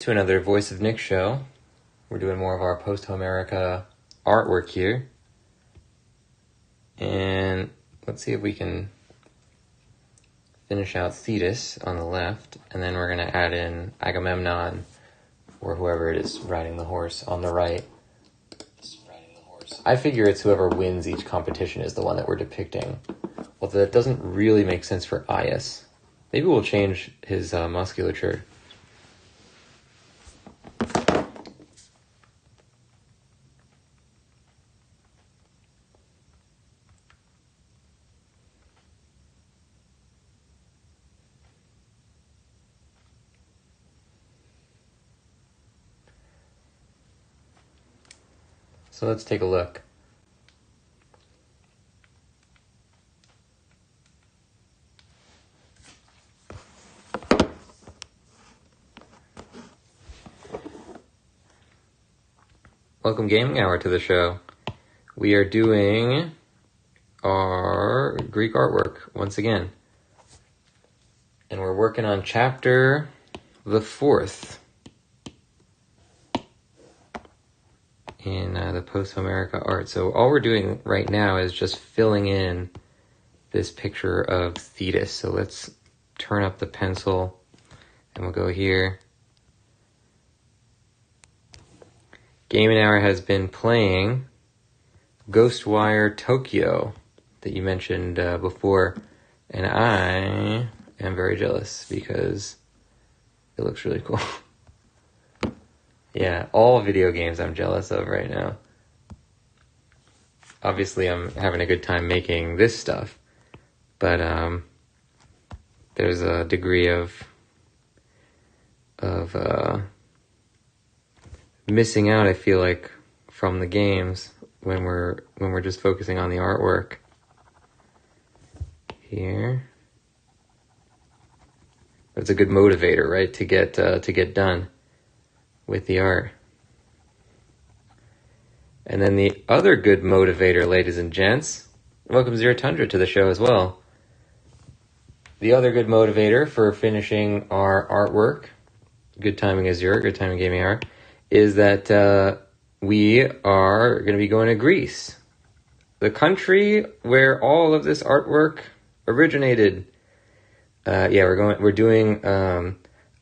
To another Voice of Nick show. We're doing more of our Posthomerica artwork here. And let's see if we can finish out Thetis on the left, and then we're going to add in AGAMEMNON, or whoever it is riding the horse, on the right. I figure it's whoever wins each competition is the one that we're depicting. Although that doesn't really make sense for Aias. Maybe we'll change his musculature. So let's take a look. Welcome Gaming Hour to the show. We are doing our Greek artwork once again. And we're working on chapter the 4th. In the Posthomerica art. So all we're doing right now is just filling in this picture of Thetis. So let's turn up the pencil and we'll go here. Gaming Hour has been playing Ghostwire Tokyo that you mentioned before, and I am very jealous because it looks really cool. Yeah, all video games I'm jealous of right now. Obviously, I'm having a good time making this stuff, but there's a degree of missing out, I feel like, from the games when we're just focusing on the artwork. Here, but it's a good motivator, right, to get done with the art. And then the other good motivator, ladies and gents, welcome Zero Tundra to the show as well. The other good motivator for finishing our artwork, good timing Azure, good timing Gaming Hour, is that we are going to be going to Greece, the country where all of this artwork originated. We're doing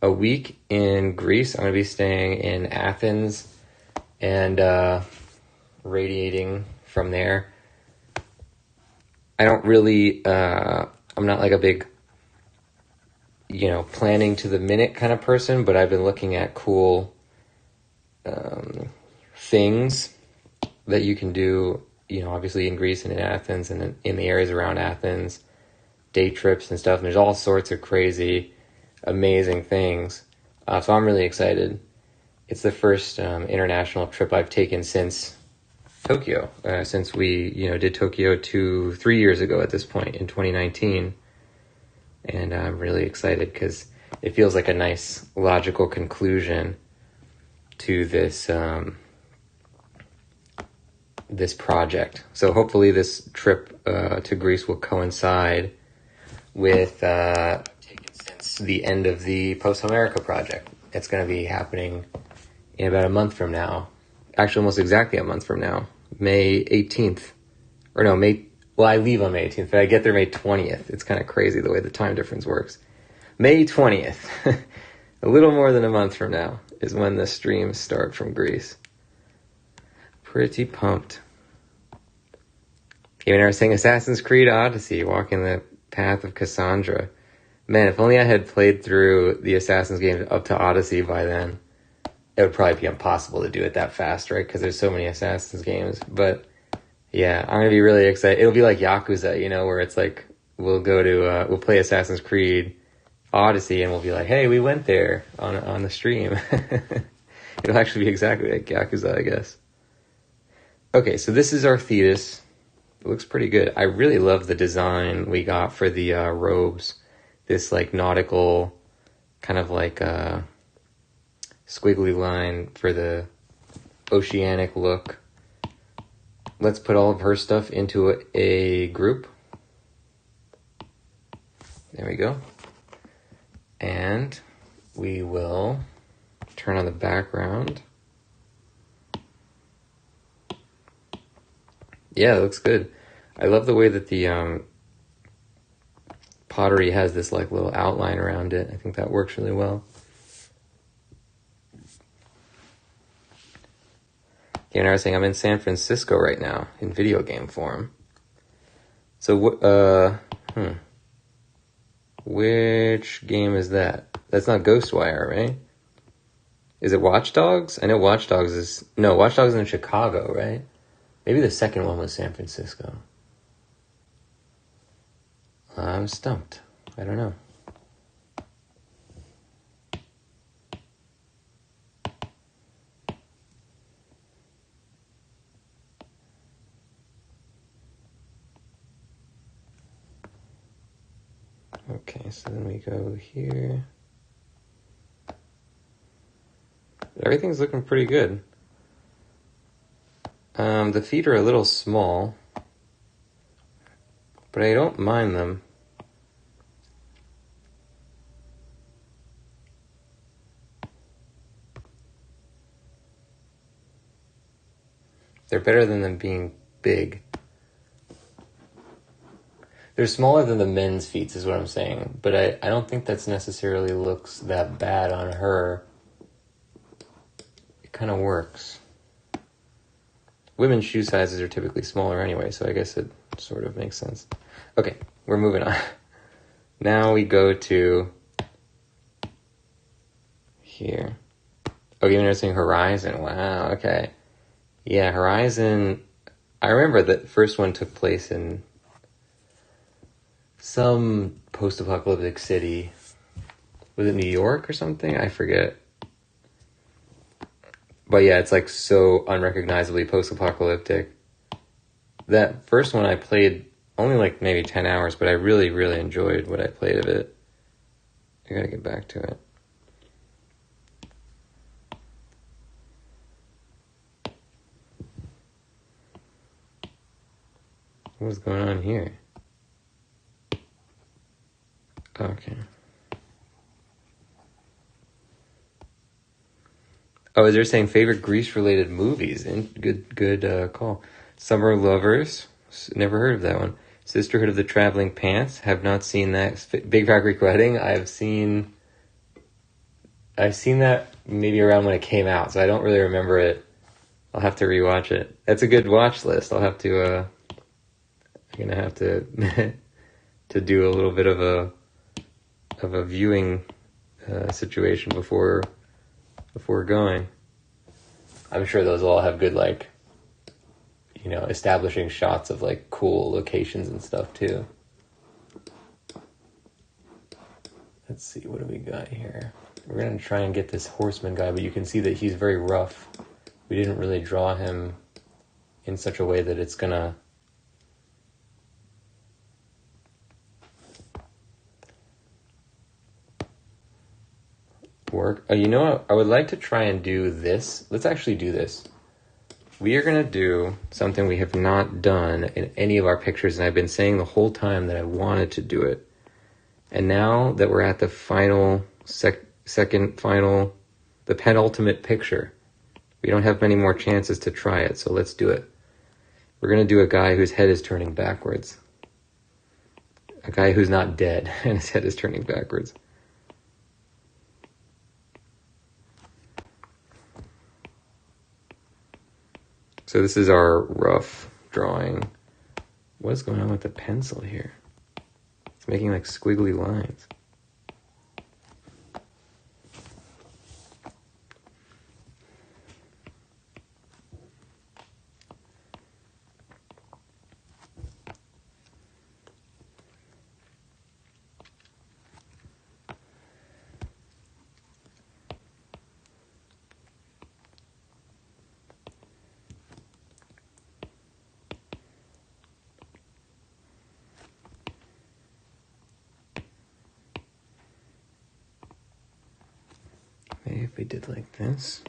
a week in Greece. I'm going to be staying in Athens and radiating from there. I don't really, I'm not like a big, planning to the minute kind of person, but I've been looking at cool things that you can do, obviously in Greece and in Athens and in the areas around Athens, day trips and stuff. And there's all sorts of crazy, amazing things. So I'm really excited. It's the first international trip I've taken since Tokyo, since we, did Tokyo 3 years ago at this point in 2019. And I'm really excited because it feels like a nice logical conclusion to this this project. So hopefully this trip to Greece will coincide with the end of the Posthomerica project. It's going to be happening in about a month from now. Actually, almost exactly a month from now. May 18th. Or no, I leave on May 18th, but I get there May 20th. It's kind of crazy the way the time difference works. May 20th. A little more than a month from now is when the streams start from Greece. Pretty pumped. Even I was saying Assassin's Creed Odyssey, walking the path of Cassandra. Man, if only I had played through the Assassin's games up to Odyssey by then. It would probably be impossible to do it that fast, right? Because there's so many Assassin's games. But yeah, I'm going to be really excited. It'll be like Yakuza, where it's like we'll we'll play Assassin's Creed Odyssey and we'll be like, hey, we went there on the stream. It'll actually be exactly like Yakuza, I guess. Okay, so this is our Thetis. It looks pretty good. I really love the design we got for the robes. This like nautical kind of like squiggly line for the oceanic look. Let's put all of her stuff into a group. There we go. And we will turn on the background. Yeah, it looks good. I love the way that the pottery has this like little outline around it. I think that works really well. Okay, and I was saying I'm in San Francisco right now in video game form. So which game is that? That's not Ghostwire, right? Is it Watch Dogs? I know Watch Dogs is in Chicago, right? Maybe the second one was San Francisco. I'm stumped. I don't know. Okay, so then we go here. Everything's looking pretty good. The feet are a little small, but I don't mind them. They're better than them being big. They're smaller than the men's feet is what I'm saying, but I don't think that's necessarily looks that bad on her. It kind of works. Women's shoe sizes are typically smaller anyway, so I guess it sort of makes sense. Okay, we're moving on. Now we go to here. Oh, you're noticing Horizon. Wow, okay. Yeah, Horizon, I remember the first one took place in some post-apocalyptic city. Was it New York or something? I forget. But yeah, it's like so unrecognizably post-apocalyptic. That first one I played only like maybe 10 hours, but I really, really enjoyed what I played of it. I gotta get back to it. What's going on here? Okay. Oh, is there saying favorite Grease-related movies? Good call. Summer Lovers. Never heard of that one. Sisterhood of the Traveling Pants. Have not seen that. Big Fat Greek Wedding. I've seen that maybe around when it came out, so I don't really remember it. I'll have to rewatch it. That's a good watch list. I'll have to. I'm gonna have to to do a little bit of a viewing situation before going. I'm sure those all have good, like, you know, establishing shots of like cool locations and stuff too. Let's see, what do we got here? We're gonna try and get this horseman guy, but you can see that he's very rough. We didn't really draw him in such a way that it's gonna work. Oh, you know what? I would like to try and do this. Let's actually do this. We are going to do something we have not done in any of our pictures, and I've been saying the whole time that I wanted to do it. And now that we're at the final, the penultimate picture, we don't have many more chances to try it, so let's do it. We're going to do a guy whose head is turning backwards. A guy who's not dead, and his head is turning backwards. So this is our rough drawing. What is going on with the pencil here? It's making like squiggly lines. Maybe if we did like this.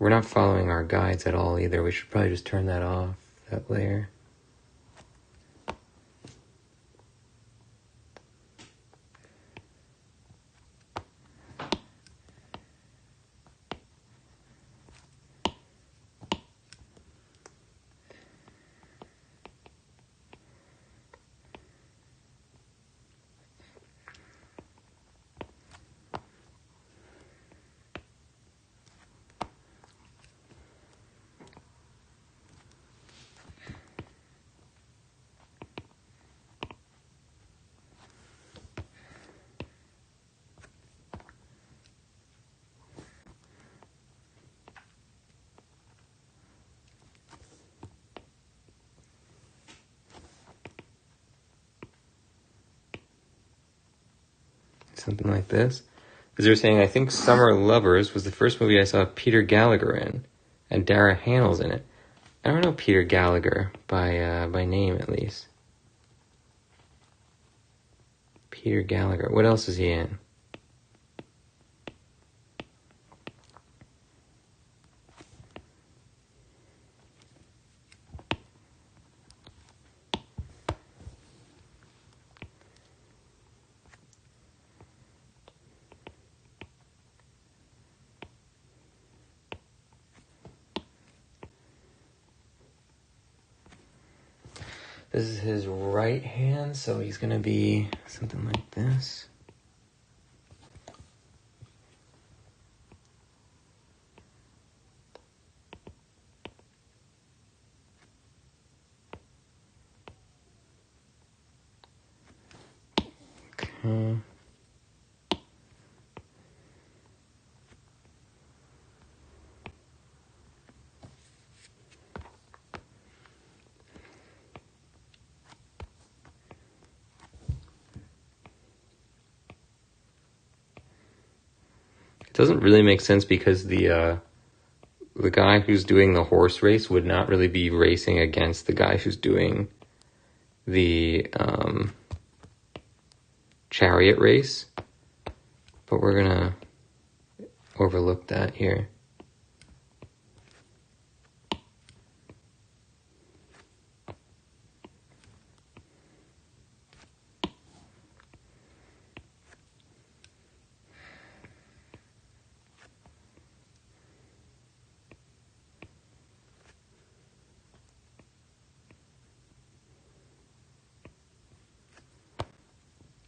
We're not following our guides at all either. We should probably just turn that off, that layer. something like this. Because they're saying, I think Summer Lovers was the first movie I saw Peter Gallagher in, and Dara Hannell's in it. I don't know Peter Gallagher by name, at least. Peter Gallagher. What else is he in? This is his right hand, so he's going to be something like this. Okay. It doesn't really make sense because the guy who's doing the horse race would not really be racing against the guy who's doing the chariot race, but we're gonna overlook that here.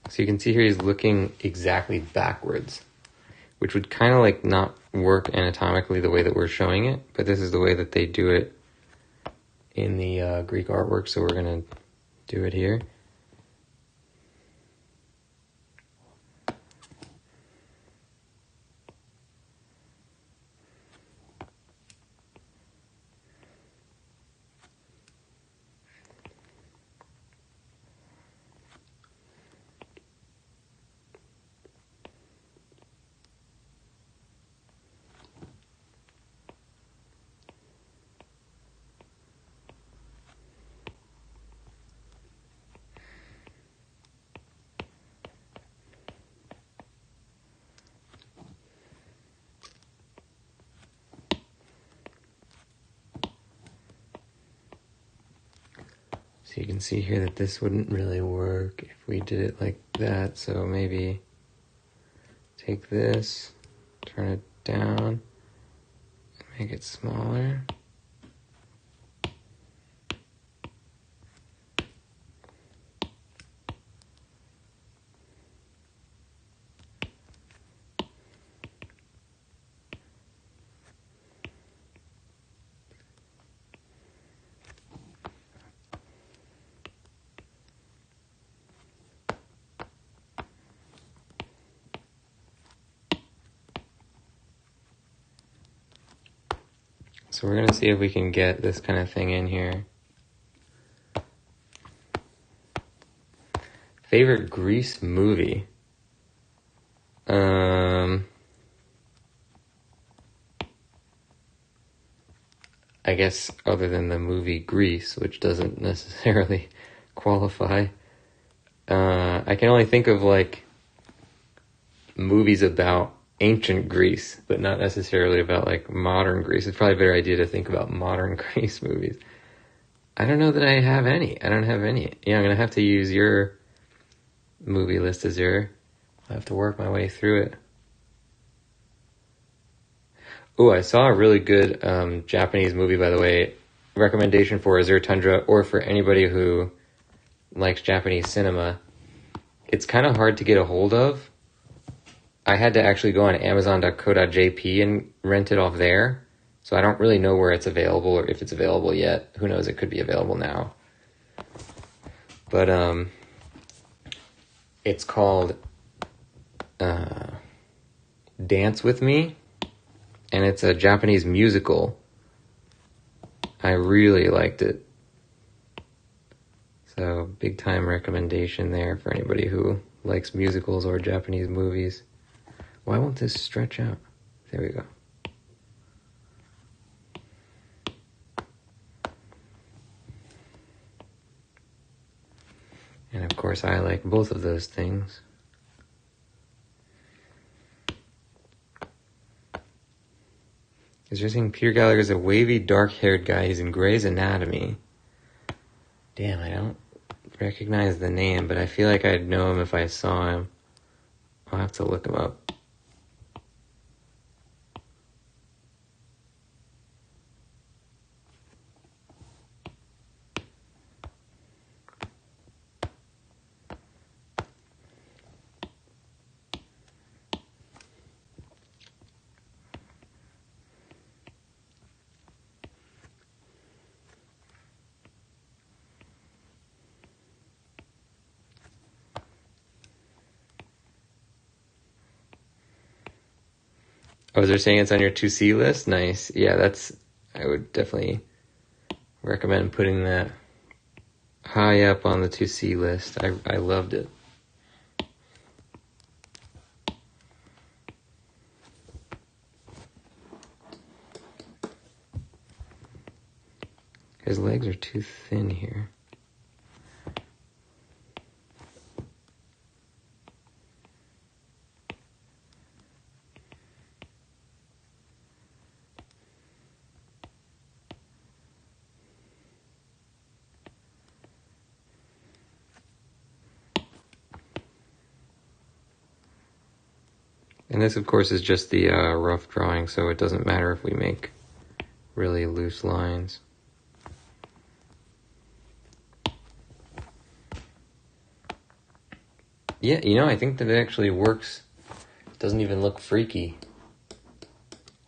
So you can see here he's looking exactly backwards, which would kind of like not work anatomically the way that we're showing it, but this is the way that they do it in the Greek artwork, so we're going to do it here. So you can see here that this wouldn't really work if we did it like that. So maybe take this, turn it down, make it smaller. So we're going to see if we can get this kind of thing in here. Favorite Grease movie? I guess other than the movie Grease, which doesn't necessarily qualify. I can only think of like movies about ancient Greece, but not necessarily about like modern Greece. It's probably a better idea to think about modern Greece movies. I don't know that I have any. I don't have any. Yeah, I'm going to have to use your movie list as your... I'll have to work my way through it. Oh, I saw a really good Japanese movie, by the way. Recommendation for Azure Tundra, or for anybody who likes Japanese cinema. It's kind of hard to get a hold of. I had to actually go on Amazon.co.jp and rent it off there. So I don't really know where it's available or if it's available yet. Who knows, it could be available now. But it's called Dance With Me, and it's a Japanese musical. I really liked it. So big time recommendation there for anybody who likes musicals or Japanese movies. Why won't this stretch out? There we go. And of course, I like both of those things. Is you're saying Peter Gallagher's a wavy, dark-haired guy. He's in Grey's Anatomy. Damn, I don't recognize the name, but I feel like I'd know him if I saw him. I'll have to look him up. Oh, they're saying it's on your to-see list? Nice. Yeah, I would definitely recommend putting that high up on the to-see list. I loved it. His legs are too thin here. And this, of course, is just the rough drawing, so it doesn't matter if we make really loose lines. Yeah, I think that it actually works. It doesn't even look freaky,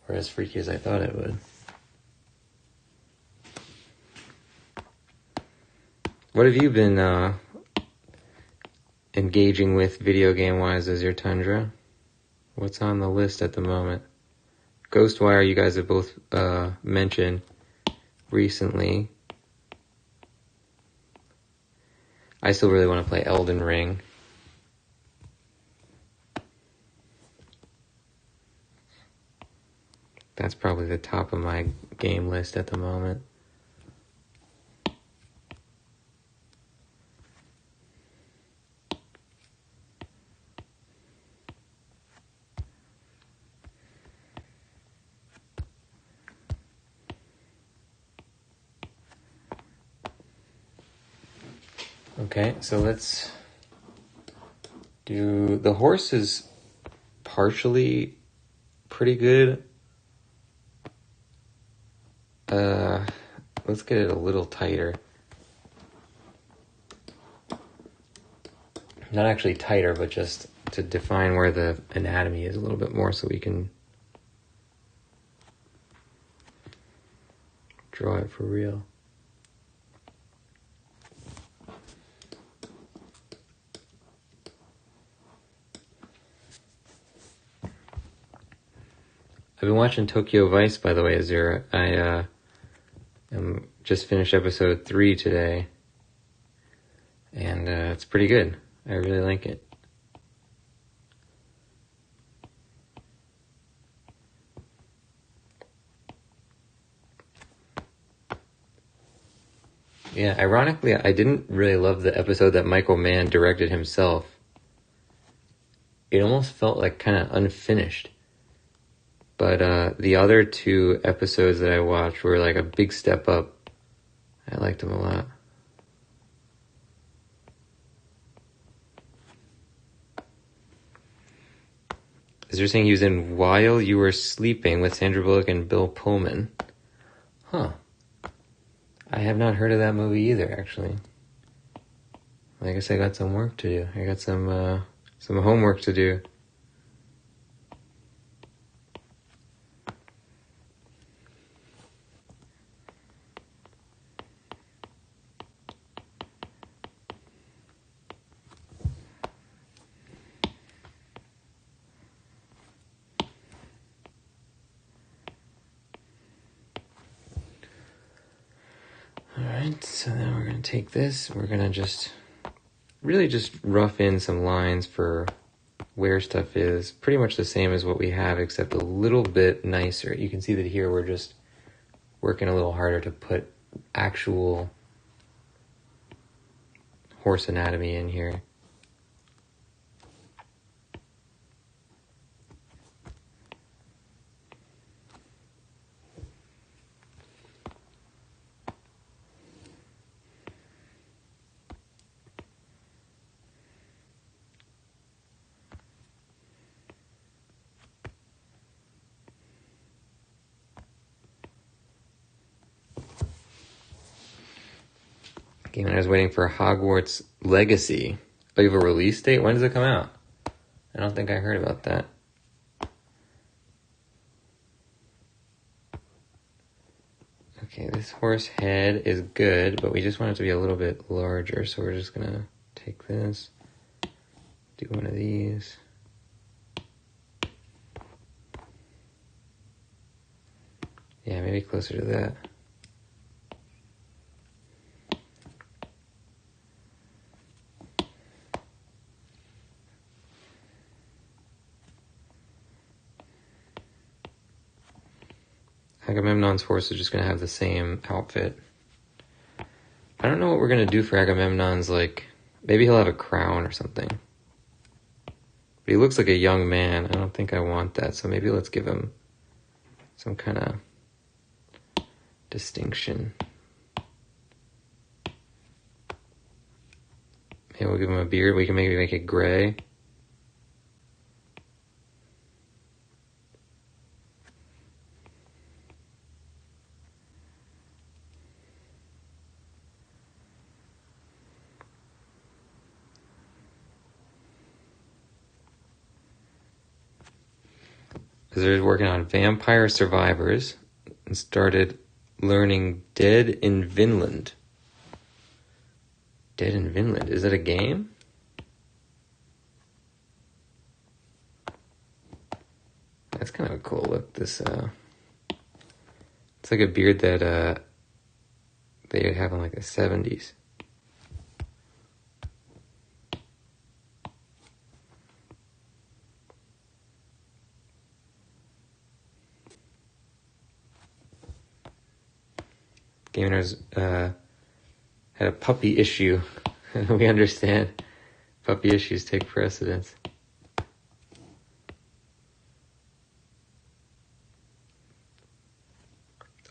or as freaky as I thought it would. What have you been engaging with video game-wise as your Tundra? What's on the list at the moment? Ghostwire, you guys have both mentioned recently. I still really want to play Elden Ring. That's probably the top of my game list at the moment. Okay, so let's do... The horse is partially pretty good. Let's get it a little tighter. Not actually tighter, but just to define where the anatomy is a little bit more so we can draw it for real. I've been watching Tokyo Vice, by the way, Azura. I just finished episode 3 today, and it's pretty good. I really like it. Yeah, ironically, I didn't really love the episode that Michael Mann directed himself. It almost felt like kind of unfinished. But the other 2 episodes that I watched were like a big step up. I liked them a lot. Is there saying he was in While You Were Sleeping with Sandra Bullock and Bill Pullman? Huh. I have not heard of that movie either, actually. I guess I got some work to do. I got some homework to do. Alright, so now we're going to take this, we're going to just really just rough in some lines for where stuff is. Pretty much the same as what we have, except a little bit nicer. You can see that here we're just working a little harder to put actual horse anatomy in here. Game I was waiting for Hogwarts Legacy. Oh, you have a release date? When does it come out? I don't think I heard about that. Okay, this horse head is good, but we just want it to be a little bit larger, so we're just gonna take this, do one of these. Yeah, maybe closer to that. Agamemnon's horse is just going to have the same outfit. I don't know what we're going to do for Agamemnon's, like, maybe he'll have a crown or something. But he looks like a young man. I don't think I want that, so maybe let's give him some kind of distinction. Maybe we'll give him a beard. We can maybe make it gray. They're working on Vampire Survivors and started learning Dead in Vinland. Dead in Vinland. Is that a game? That's kind of a cool look. This it's like a beard that they have in like the 70s. Gamers had a puppy issue. We understand. Puppy issues take precedence.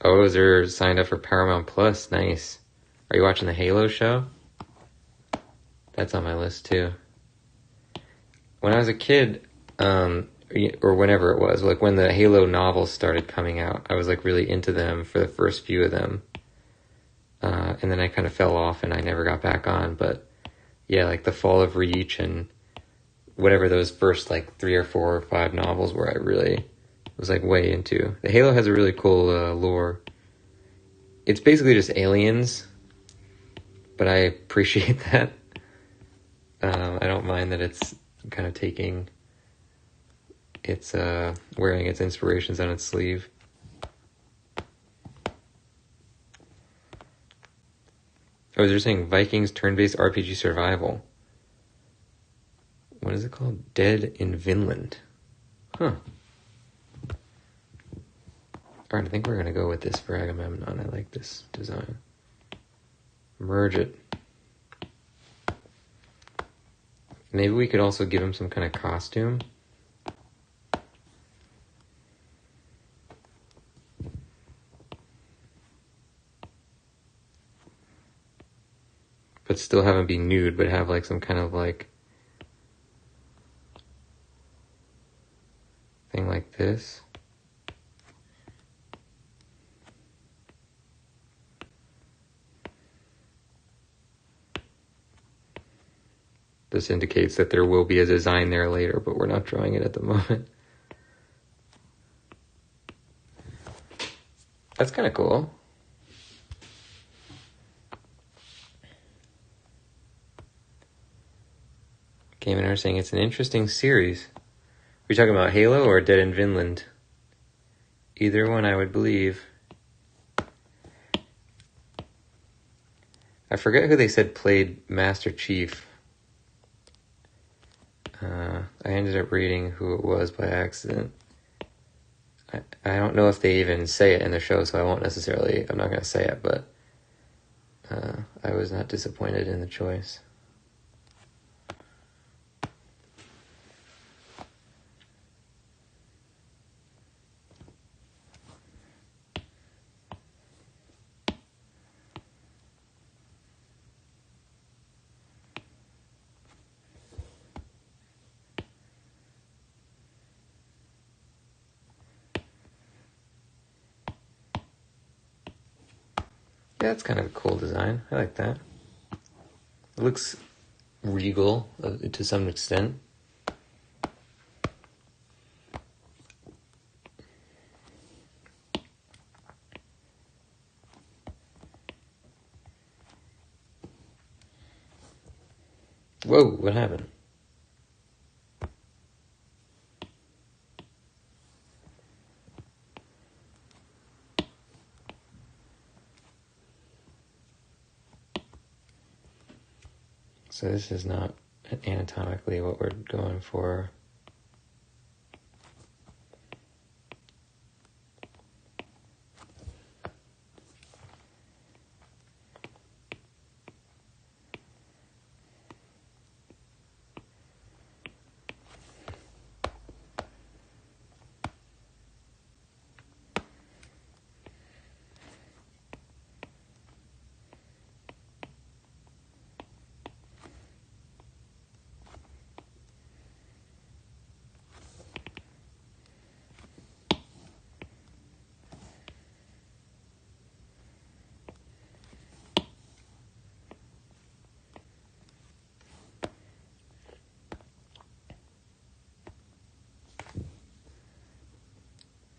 Oh, they're signed up for Paramount Plus. Nice. Are you watching the Halo show? That's on my list too. When I was a kid, or whenever it was, like when the Halo novels started coming out, I was like really into them for the first few of them. And then I kind of fell off and I never got back on. But yeah, like The Fall of Reach and whatever those first like 3 or 4 or 5 novels were, I really was like way into. The Halo has a really cool lore. It's basically just aliens, but I appreciate that. I don't mind that it's kind of taking its, wearing its inspirations on its sleeve. Oh, they're saying Vikings turn-based RPG survival. What is it called? Dead in Vinland. Huh. Alright, I think we're going to go with this for Agamemnon. I like this design. Merge it. Maybe we could also give him some kind of costume. But still have him be nude, but have like some kind of like thing like this. This indicates that there will be a design there later, but we're not drawing it at the moment. That's kind of cool. Game and I are saying it's an interesting series. Are we talking about Halo or Dead in Vinland? Either one, I would believe. I forget who they said played Master Chief. I ended up reading who it was by accident. I don't know if they even say it in the show, so I'm not going to say it, but I was not disappointed in the choice. Yeah, it's kind of a cool design. I like that. It looks regal to some extent. Whoa, what happened? So this is not anatomically what we're going for.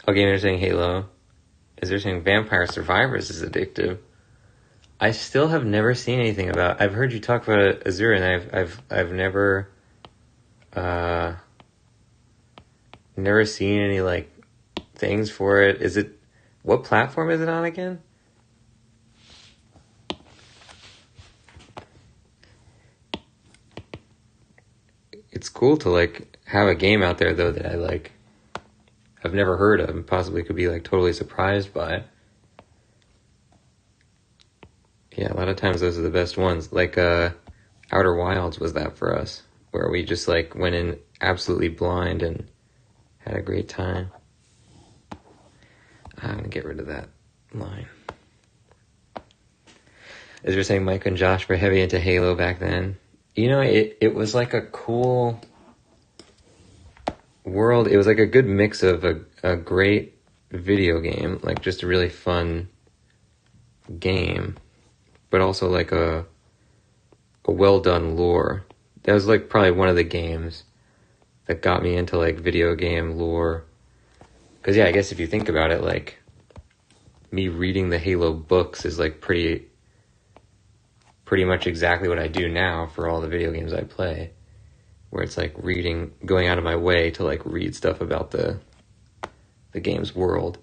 Okay, they're saying Halo. Is they're saying Vampire Survivors is addictive. I still have never seen anything about. I've heard you talk about Azure, and I've never never seen any like things for it. Is it, what platform is it on again? It's cool to like have a game out there though that I like. I've never heard of and possibly could be like totally surprised by. Yeah, a lot of times those are the best ones. Like Outer Wilds was that for us, where we just like went in absolutely blind and had a great time. I'm gonna get rid of that line. As you're saying, Mike and Josh were heavy into Halo back then. You know, it was like a cool world. It was like a good mix of a great video game, like just a really fun game, but also like a well done lore. That was like probably one of the games that got me into like video game lore. Cause yeah, I guess if you think about it, like me reading the Halo books is like pretty much exactly what I do now for all the video games I play. Where it's like reading, going out of my way to like read stuff about the game's world.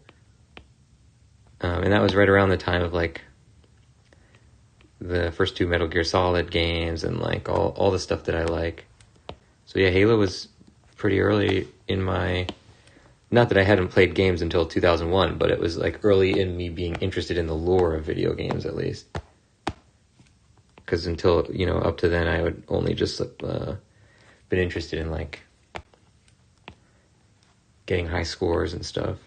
And that was right around the time of like the first two Metal Gear Solid games and like all the stuff that I like. So yeah, Halo was pretty early in my, not that I hadn't played games until 2001, but it was like early in me being interested in the lore of video games at least. Because until, you know, up to then I would only just been interested in like getting high scores and stuff.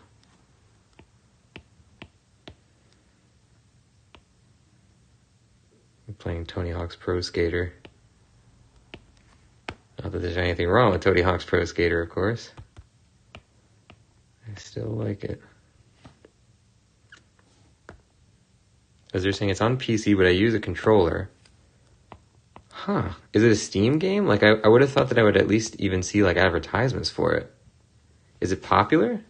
I'm playing Tony Hawk's Pro Skater. Not that there's anything wrong with Tony Hawk's Pro Skater, of course. I still like it. As they're saying, it's on PC, but I use a controller. Huh. Is it a Steam game? Like, I would have thought that I would at least even see, like, advertisements for it. Is it popular?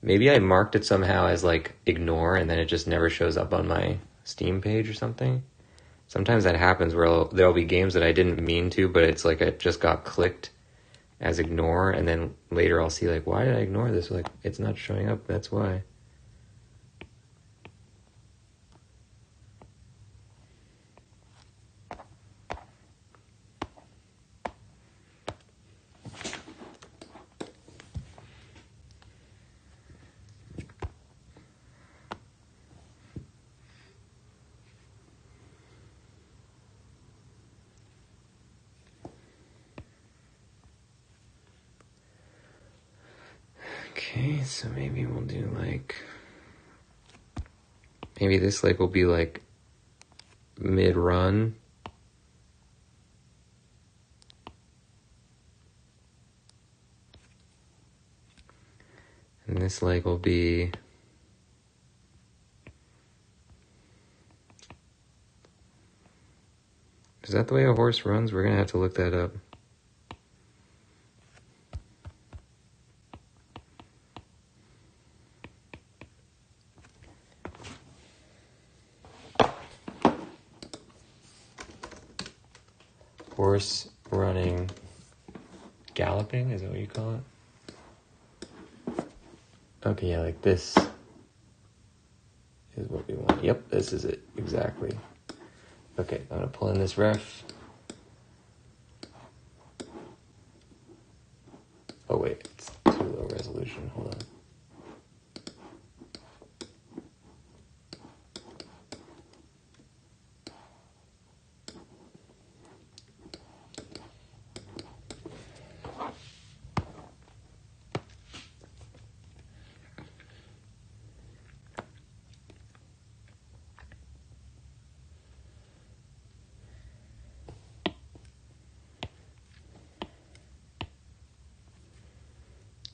Maybe I marked it somehow as, like, ignore, and then it just never shows up on my Steam page or something. Sometimes that happens where there'll be games that I didn't mean to, but it's like it just got clicked as ignore, and then later I'll see, like, why did I ignore this? Like, it's not showing up, that's why. Okay, so maybe we'll do like... Maybe this leg will be like mid-run. And this leg will be... Is that the way a horse runs? We're going to have to look that up. Horse running, galloping, is that what you call it? Okay, yeah, like this is what we want. Yep, this is it, exactly. Okay, I'm gonna pull in this ref. Oh wait, it's too low resolution, hold on.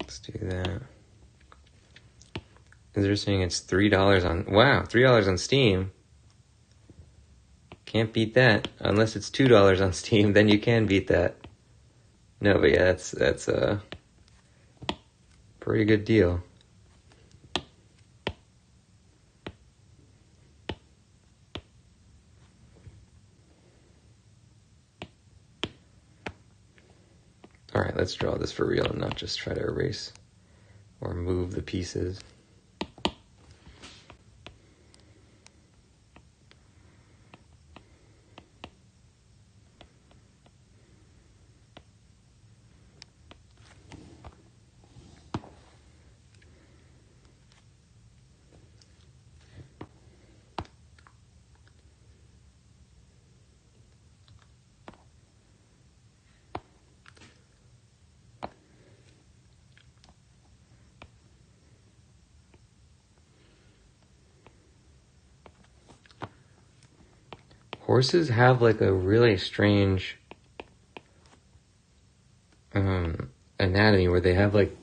Let's do that. They're saying it's $3 on... Wow, $3 on Steam. Can't beat that. Unless it's $2 on Steam, then you can beat that. No, but yeah, that's a pretty good deal. Alright, let's draw this for real and not just try to erase or move the pieces. Horses have like a really strange anatomy where they have like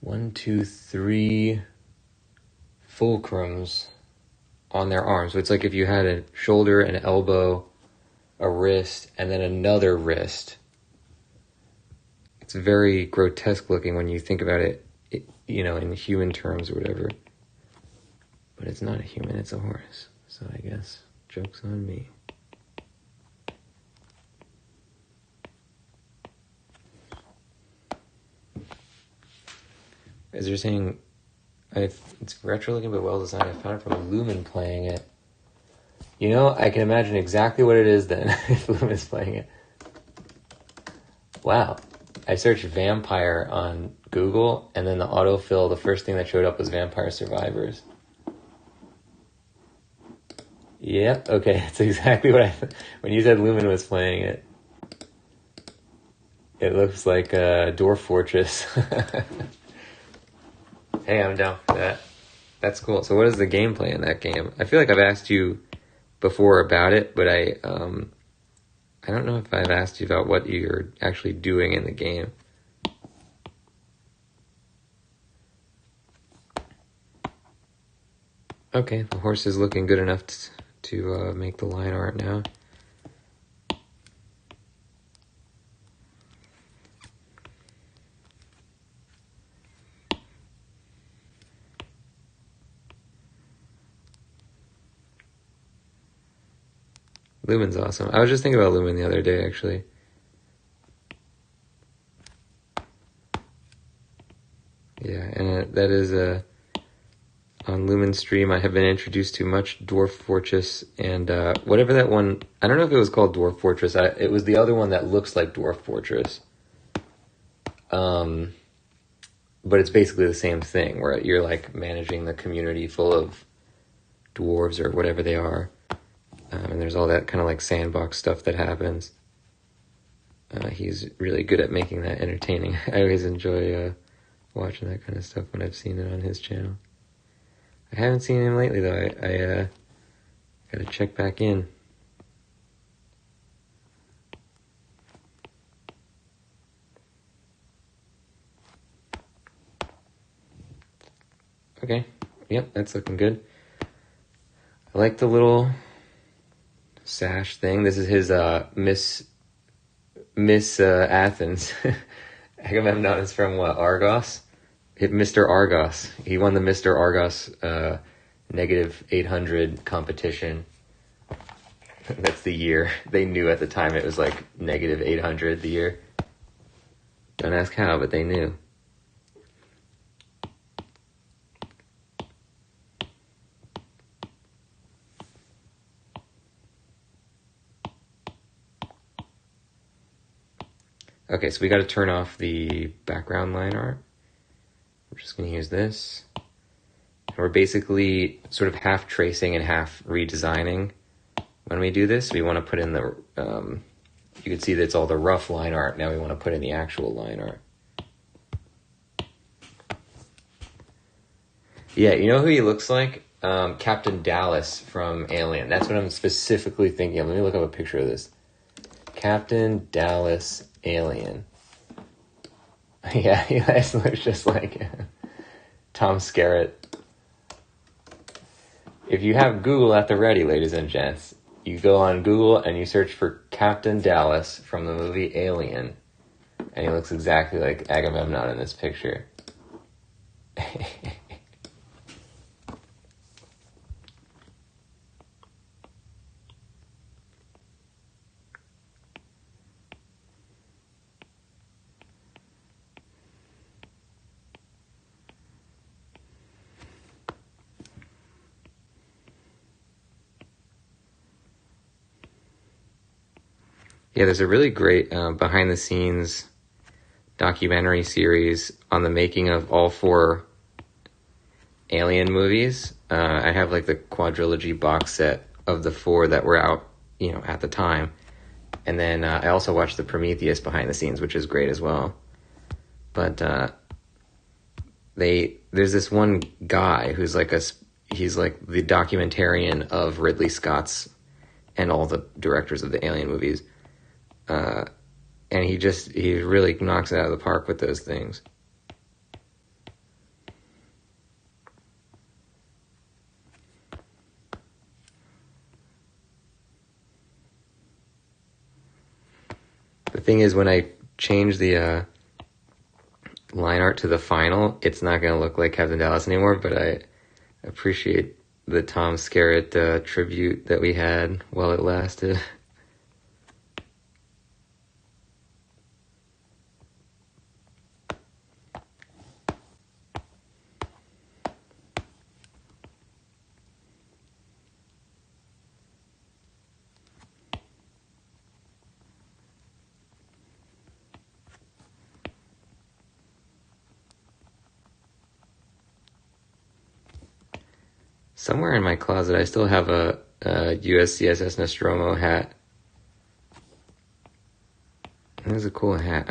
1, 2, 3 fulcrums on their arms. So it's like if you had a shoulder, an elbow, a wrist, and then another wrist. It's very grotesque looking when you think about it, you know, in human terms or whatever. But it's not a human, it's a horse. So I guess... Joke's on me. As you're saying, it's retro looking but well designed. I found it from Lumen playing it. You know, I can imagine exactly what it is then if Lumen's playing it. Wow. I searched vampire on Google and then the autofill, the first thing that showed up was Vampire Survivors. Yep, okay, that's exactly what when you said Lumen was playing it. It looks like a Dwarf Fortress. Hey, I'm down for that. That's cool. So what is the gameplay in that game? I feel like I've asked you before about it, but I don't know if I've asked you about what you're actually doing in the game. Okay, the horse is looking good enough to make the line art now. Lumen's awesome. I was just thinking about Lumen the other day, actually. Yeah, and that is on Lumen's stream, I have been introduced to much Dwarf Fortress and whatever that one... I don't know if it was called Dwarf Fortress. It was the other one that looks like Dwarf Fortress. But it's basically the same thing, where you're like managing the community full of dwarves or whatever they are. And there's all that kind of like sandbox stuff that happens. He's really good at making that entertaining. I always enjoy watching that kind of stuff when I've seen it on his channel. I haven't seen him lately though. I gotta check back in. Okay, yep, that's looking good. I like the little sash thing. This is his Miss Athens. Agamemnon is from what, Argos? Mr. Argos. He won the Mr. Argos negative 800 competition. That's the year. They knew at the time it was like negative 800 the year. Don't ask how, but they knew. Okay, so we got to turn off the background line art. We're just going to use this. And we're basically sort of half tracing and half redesigning. When we do this, we want to put in the, you can see that it's all the rough line art. Now we want to put in the actual line art. Yeah, you know who he looks like? Captain Dallas from Alien. That's what I'm specifically thinking of. Let me look up a picture of this. Captain Dallas Alien. Yeah, he looks just like Tom Skerritt. If you have Google at the ready, ladies and gents, you go on Google and you search for Captain Dallas from the movie Alien, and he looks exactly like Agamemnon in this picture. Yeah, there's a really great behind-the-scenes documentary series on the making of all 4 Alien movies. I have like the quadrilogy box set of the 4 that were out, you know, at the time. And then I also watched the Prometheus behind-the-scenes, which is great as well. But there's this one guy who's like he's like the documentarian of Ridley Scott's and all the directors of the Alien movies. And he really knocks it out of the park with those things. The thing is, when I change the line art to the final, it's not going to look like Captain Dallas anymore, but I appreciate the Tom Skerritt tribute that we had while it lasted. Somewhere in my closet, I still have a USCSS Nostromo hat. It was a cool hat.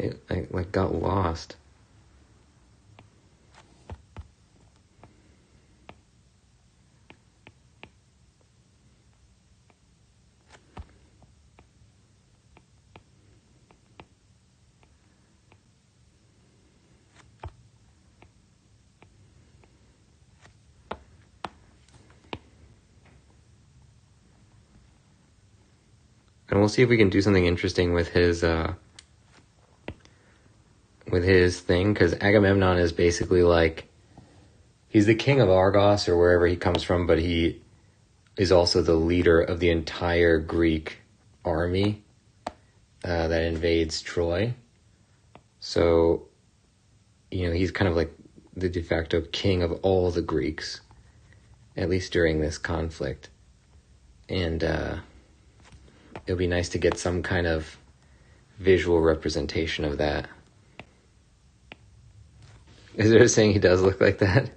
I got lost. And we'll see if we can do something interesting with his thing, because Agamemnon is basically like, he's the king of Argos or wherever he comes from, but he is also the leader of the entire Greek army that invades Troy. So, you know, he's kind of like the de facto king of all the Greeks, at least during this conflict. And it would be nice to get some kind of visual representation of that. Is there saying he does look like that?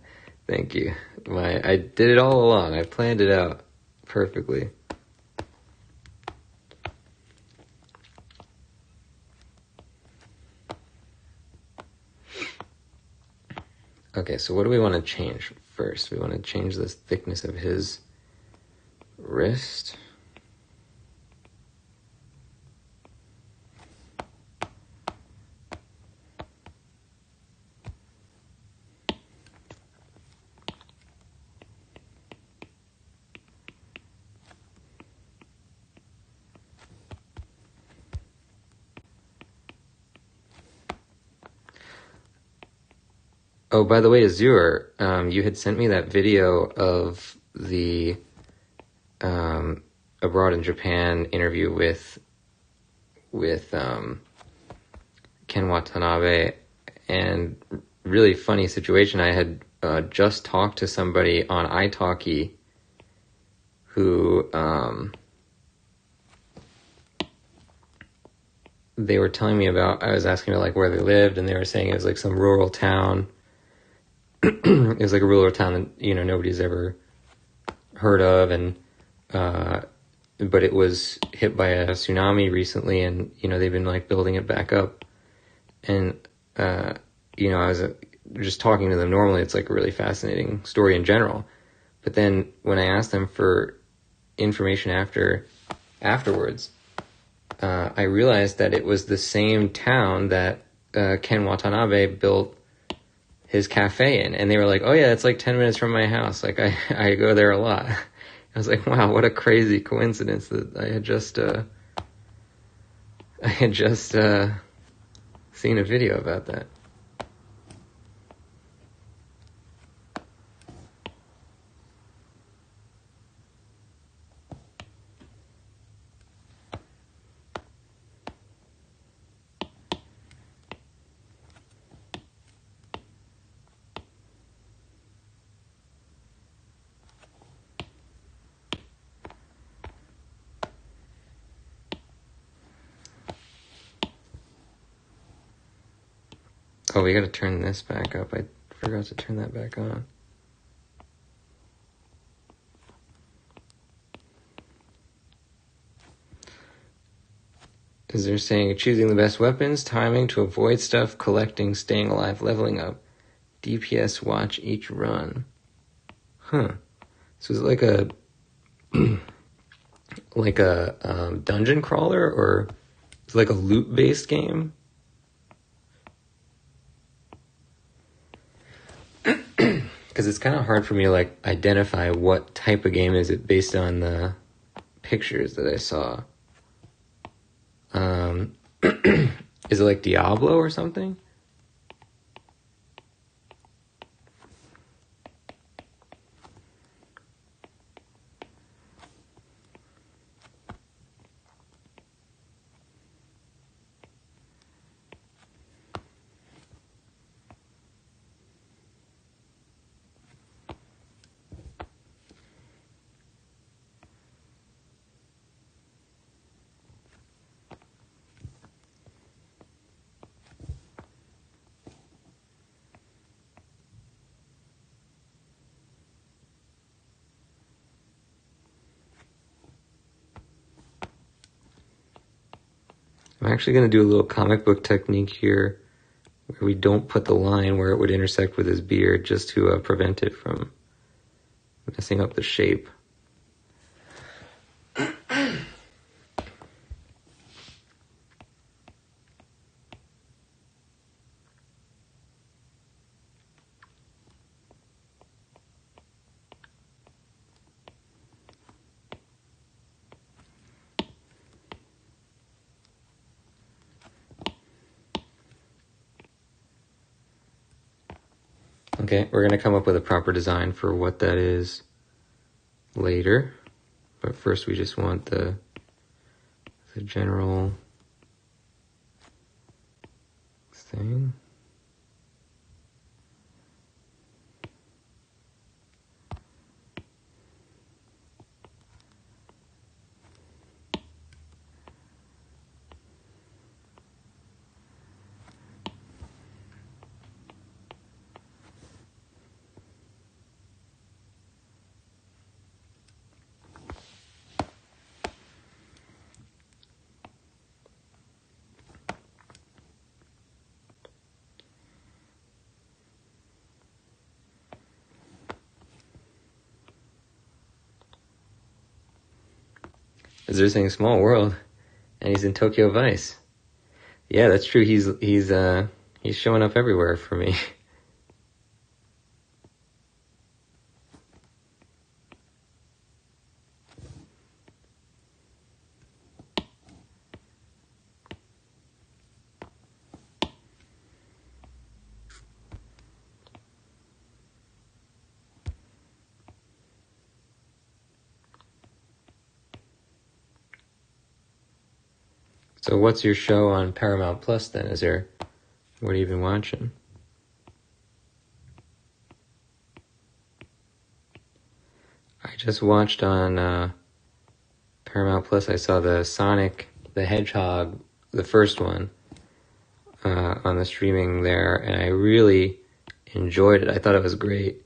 Thank you. I did it all along. I planned it out perfectly. Okay, so what do we want to change first? We want to change the thickness of his wrist. Oh, by the way, Azur, you had sent me that video of the Abroad in Japan interview with Ken Watanabe, and really funny situation. I had just talked to somebody on italki who they were telling me about. I was asking about like where they lived, and they were saying it was like some rural town. It was like a rural town that, you know, nobody's ever heard of, and but it was hit by a tsunami recently, and, you know, they've been like building it back up. And you know, I was just talking to them normally. It's like a really fascinating story in general. But then when I asked them for information afterwards, I realized that it was the same town that Ken Watanabe built his cafe in, and they were like, "Oh yeah, it's like 10 minutes from my house. Like I go there a lot." I was like, "Wow, what a crazy coincidence that I had just seen a video about that." Oh, we gotta turn this back up. I forgot to turn that back on. Is there saying choosing the best weapons, timing to avoid stuff, collecting, staying alive, leveling up, DPS watch each run. Huh. So is it like a dungeon crawler, or is it like a loot based game? Because it's kind of hard for me to like identify what type of game is it based on the pictures that I saw. Is it like Diablo or something? I'm actually going to do a little comic book technique here where we don't put the line where it would intersect with his beard, just to prevent it from messing up the shape. Okay, we're going to come up with a proper design for what that is later. But first we just want the general thing. As they're saying, small world, and he's in Tokyo Vice. Yeah, that's true. He's showing up everywhere for me. So what's your show on Paramount Plus then? What have you been watching? I just watched on Paramount Plus, I saw the Sonic the Hedgehog, the first one, on the streaming there, and I really enjoyed it. I thought it was great.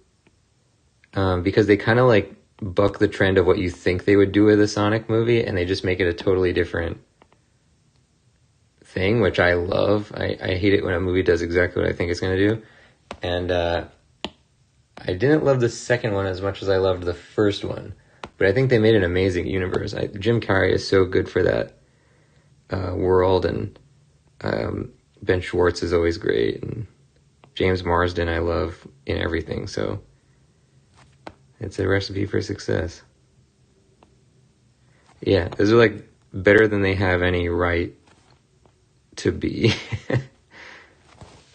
Because they kind of like buck the trend of what you think they would do with a Sonic movie, and they just make it a totally different thing, which I love. I hate it when a movie does exactly what I think it's going to do. And I didn't love the second one as much as I loved the first one, but I think they made an amazing universe. Jim Carrey is so good for that world, and Ben Schwartz is always great, and James Marsden I love in everything, so it's a recipe for success. Yeah, those are like better than they have any right to be.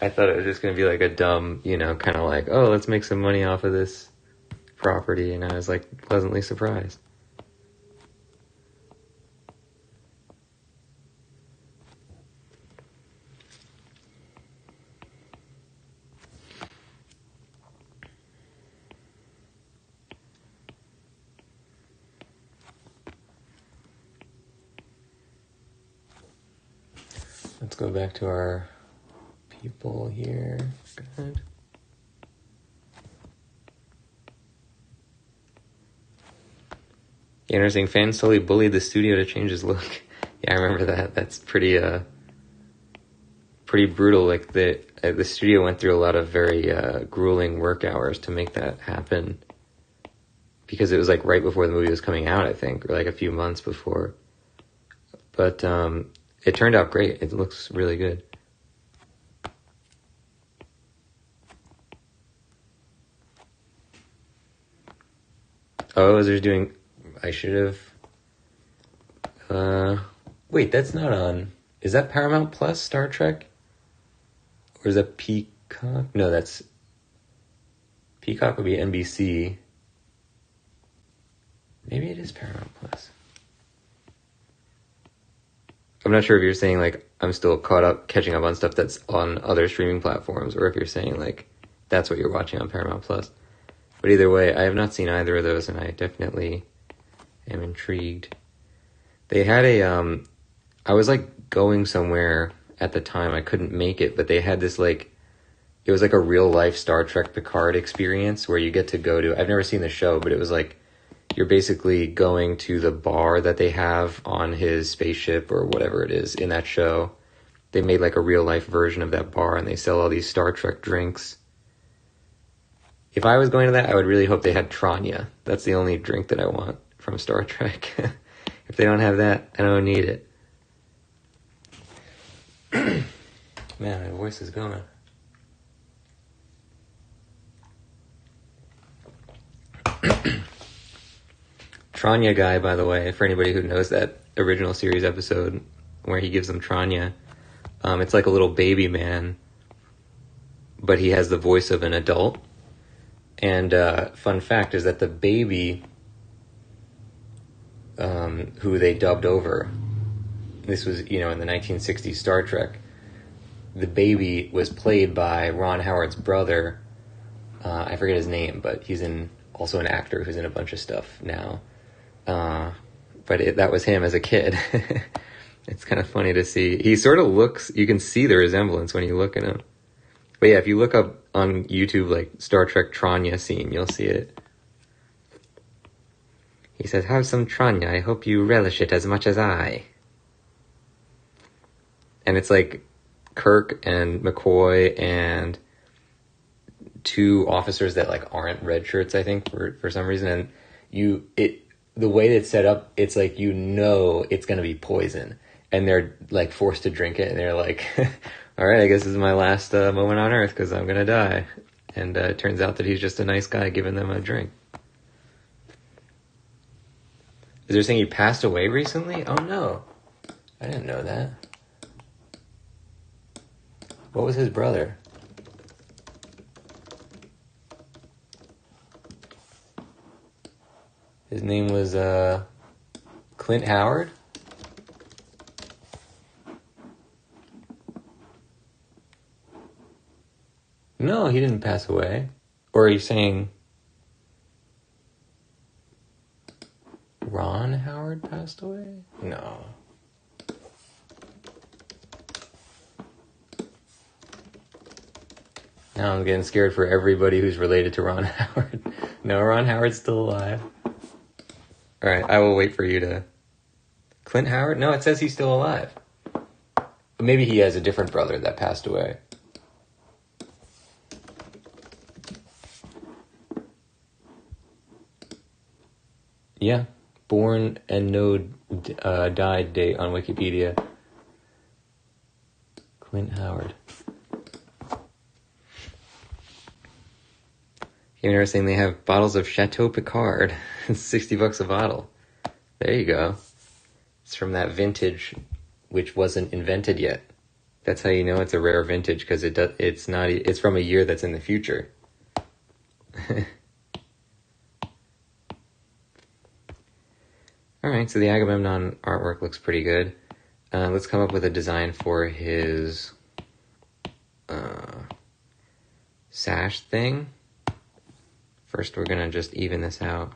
I thought it was just going to be like a dumb, kind of like, oh, let's make some money off of this property, and I was like pleasantly surprised. Let's go back to our people here. Go ahead. Yeah, interesting. Fans slowly bullied the studio to change his look. Yeah, I remember that. That's pretty brutal. Like the studio went through a lot of very grueling work hours to make that happen, because it was like right before the movie was coming out, I think, or like a few months before. But it turned out great. It looks really good. Oh, they're doing... I should have... Wait, that's not on... Is that Paramount Plus, Star Trek? Or is that Peacock? No, that's... Peacock would be NBC. Maybe it is Paramount Plus. I'm not sure if you're saying, like, I'm still catching up on stuff that's on other streaming platforms, or if you're saying, like, that's what you're watching on Paramount Plus. But either way, I have not seen either of those, and I definitely am intrigued. They had I was, like, going somewhere at the time. I couldn't make it, but they had this, like, it was like a real-life Star Trek Picard experience where you get to go to... I've never seen the show, but it was like... You're basically going to the bar that they have on his spaceship or whatever it is in that show. They made like a real life version of that bar, and they sell all these Star Trek drinks. If I was going to that, I would really hope they had Tranya. That's the only drink that I want from Star Trek. If they don't have that, I don't need it. Man, my voice is going. Tranya guy, by the way, for anybody who knows that original series episode where he gives them Tranya, it's like a little baby man, but he has the voice of an adult. And fun fact is that the baby who they dubbed over, this was, in the 1960s Star Trek, the baby was played by Ron Howard's brother. I forget his name, but he's also an actor who's in a bunch of stuff now. But that was him as a kid. It's kind of funny to see. He sort of looks, you can see the resemblance when you look at him. But yeah, if you look up on YouTube, like, Star Trek Tranya scene, you'll see it. He says, "Have some Tranya. I hope you relish it as much as I." And it's like Kirk and McCoy and two officers that, like, aren't red shirts, I think, for some reason. And the way it's set up, it's like, you know, it's going to be poison, and they're like forced to drink it, and they're like, all right, I guess this is my last moment on Earth because I'm going to die. And it turns out that he's just a nice guy giving them a drink. Is there saying he passed away recently? Oh no, I didn't know that. What was his brother? His name was Clint Howard. No, he didn't pass away. Or are you saying Ron Howard passed away? No. Now I'm getting scared for everybody who's related to Ron Howard. No, Ron Howard's still alive. All right, I will wait for you to... Clint Howard? No, it says he's still alive. Maybe he has a different brother that passed away. Yeah, born and no died date on Wikipedia. Clint Howard. Here they're saying they have bottles of Chateau Picard. It's $60 a bottle. There you go. It's from that vintage, which wasn't invented yet. That's how you know it's a rare vintage, because it's from a year that's in the future. All right, so the Agamemnon artwork looks pretty good. Let's come up with a design for his sash thing. First, we're going to just even this out.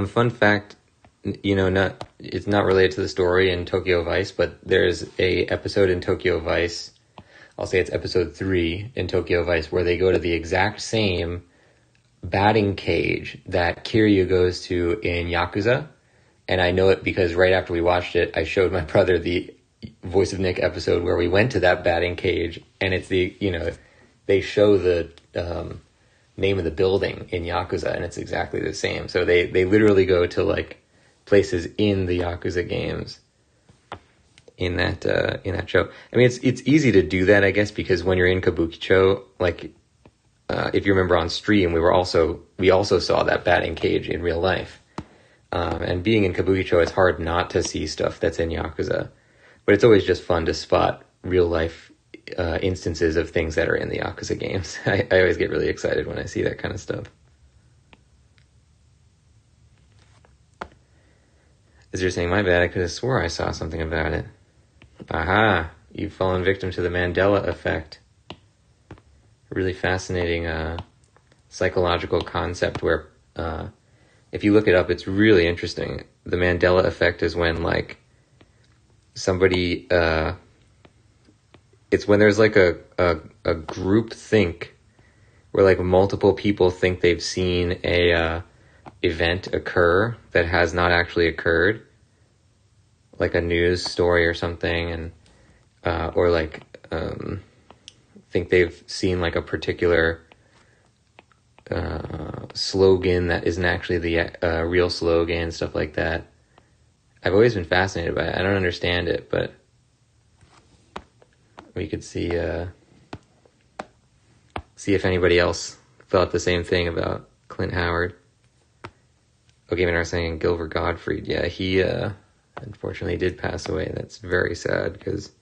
Fun fact, it's not related to the story in Tokyo Vice, but there's a episode in Tokyo Vice, I'll say it's episode 3 in Tokyo Vice, where they go to the exact same batting cage that Kiryu goes to in Yakuza. And I know it because right after we watched it, I showed my brother the Voice of Nick episode where we went to that batting cage, and it's they show the name of the building in Yakuza, and it's exactly the same. So they literally go to like places in the Yakuza games in that show. I mean, it's easy to do that, I guess, because when you're in Kabukicho, like if you remember on stream, we also saw that batting cage in real life. And being in Kabukicho, it's hard not to see stuff that's in Yakuza, but it's always just fun to spot real life instances of things that are in the Yakuza games. I always get really excited when I see that kind of stuff. As you're saying, my bad, I could have swore I saw something about it. Aha, you've fallen victim to the Mandela effect. A really fascinating psychological concept where if you look it up, it's really interesting. The Mandela effect is when like somebody... it's when there's like a group think where like multiple people think they've seen a event occur that has not actually occurred, like a news story or something, and or like think they've seen like a particular slogan that isn't actually the real slogan, stuff like that. I've always been fascinated by it. I don't understand it, but we could see if anybody else thought the same thing about Clint Howard. Okay, and I was saying Gilbert Gottfried. Yeah, he unfortunately did pass away. That's very sad because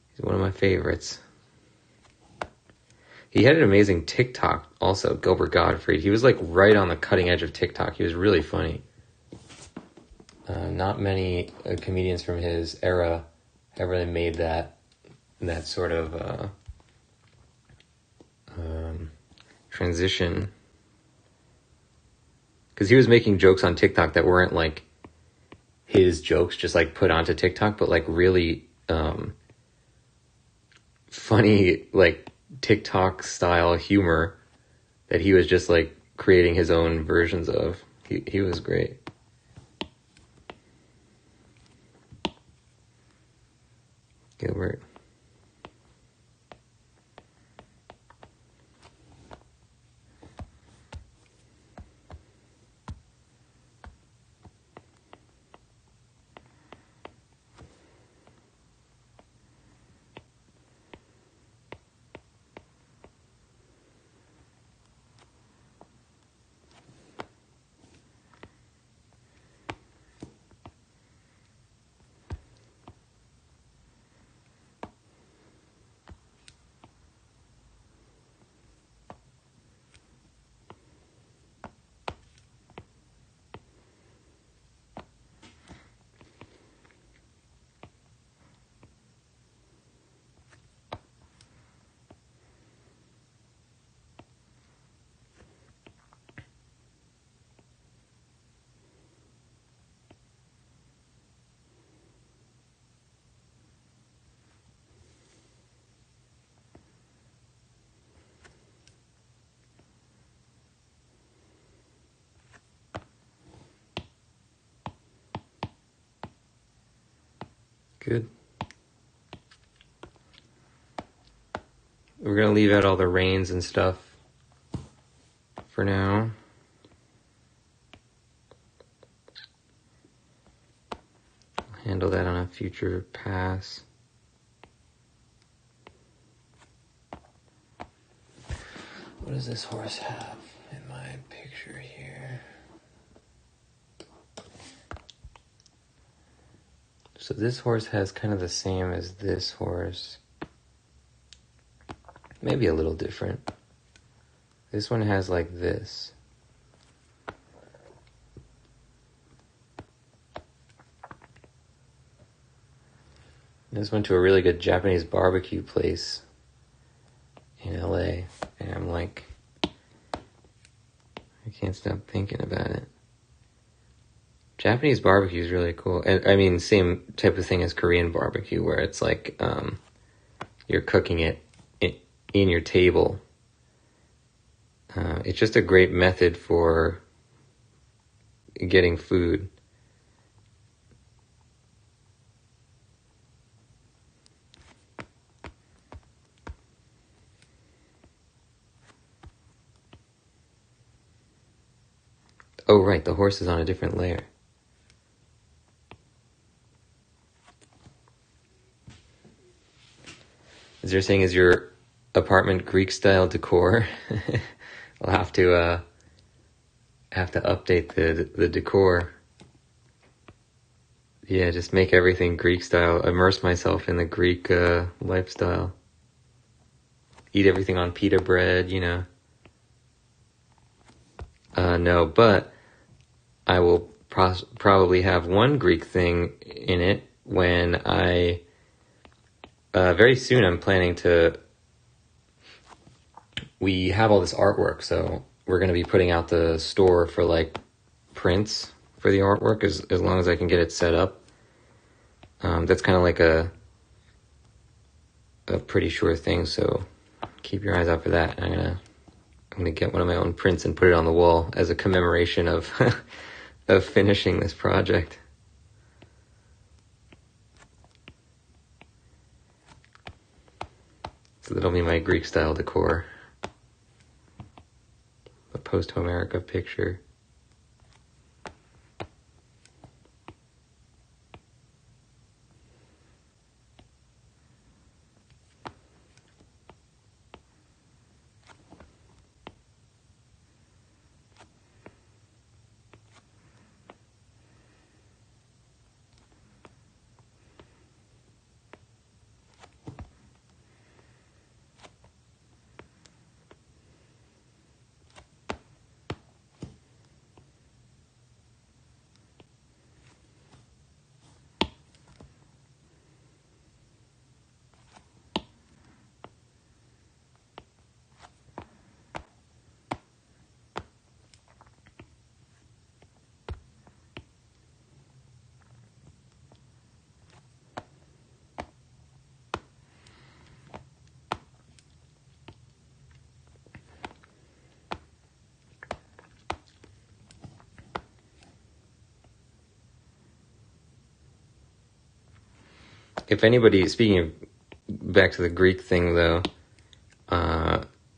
he's one of my favorites. He had an amazing TikTok also, Gilbert Gottfried. He was like right on the cutting edge of TikTok. He was really funny. Not many comedians from his era have really made that sort of transition, because he was making jokes on TikTok that weren't like his jokes just like put onto TikTok, but like really funny, like, TikTok style humor that he was just like creating his own versions of. He was great. Gilbert. Good. We're gonna leave out all the reins and stuff for now. Handle that on a future pass. What does this horse have in my picture here? So this horse has kind of the same as this horse. Maybe a little different. This one has like this. This went to a really good Japanese barbecue place in LA, and I'm like, I can't stop thinking about it. Japanese barbecue is really cool. And I mean, same type of thing as Korean barbecue, where it's like you're cooking it in your table. It's just a great method for getting food. Oh, right, the horse is on a different layer. As you're saying, is your apartment Greek-style decor? I'll have to update the decor. Yeah, just make everything Greek-style. Immerse myself in the Greek lifestyle. Eat everything on pita bread, you know. No, but I will probably have one Greek thing in it when I... very soon I'm planning to... We have all this artwork, so we're going to be putting out the store for, like, prints for the artwork as long as I can get it set up. That's kind of like a pretty sure thing, so keep your eyes out for that. I'm gonna get one of my own prints and put it on the wall as a commemoration of of finishing this project. So that'll be my Greek style decor. A Posthomerica picture. if anybody, speaking of, back to the Greek thing though,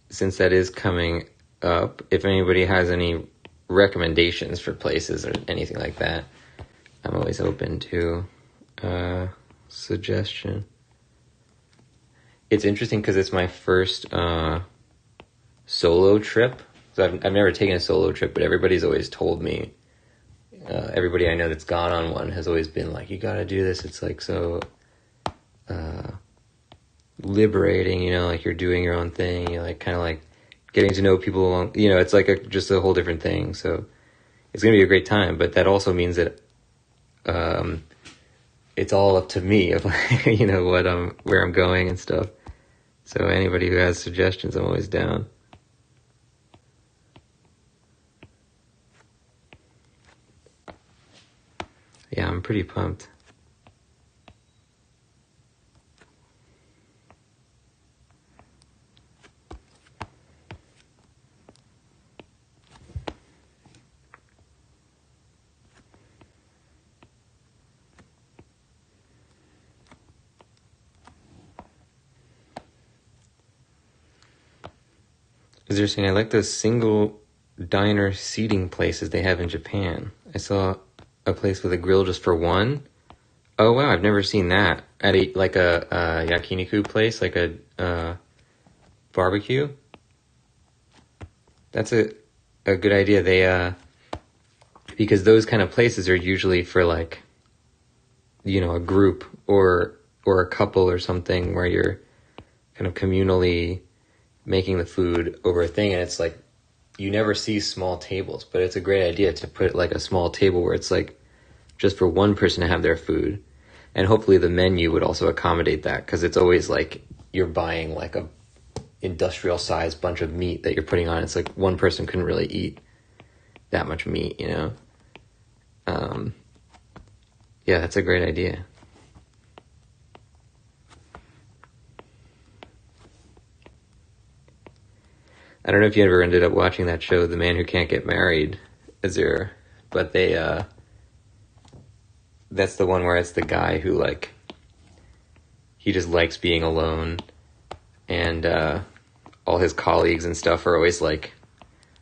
since that is coming up, if anybody has any recommendations for places or anything like that, I'm always open to suggestion. It's interesting because it's my first solo trip. So I've never taken a solo trip, but everybody's always told me, everybody I know that's gone on one has always been like, you gotta do this. It's like so liberating, you know, like you're doing your own thing. You're like kind of like getting to know people along, you know, it's like just a whole different thing. So it's gonna be a great time, but that also means that it's all up to me of like, you know, where I'm going and stuff. So anybody who has suggestions, I'm always down. Yeah, I'm pretty pumped. Is there saying I like those single diner seating places they have in Japan? I saw a place with a grill just for one. Oh wow, I've never seen that at a yakiniku place, like a barbecue. That's a good idea. They because those kind of places are usually for like, you know, a group or a couple or something where you're kind of communally making the food over a thing, and it's like you never see small tables, but it's a great idea to put like a small table where it's like just for one person to have their food, and hopefully the menu would also accommodate that, because it's always like you're buying like a industrial sized bunch of meat that you're putting on. It's like one person couldn't really eat that much meat, you know. Yeah, that's a great idea. I don't know if you ever ended up watching that show, The Man Who Can't Get Married, but that's the one where it's the guy who like, he just likes being alone, and all his colleagues and stuff are always like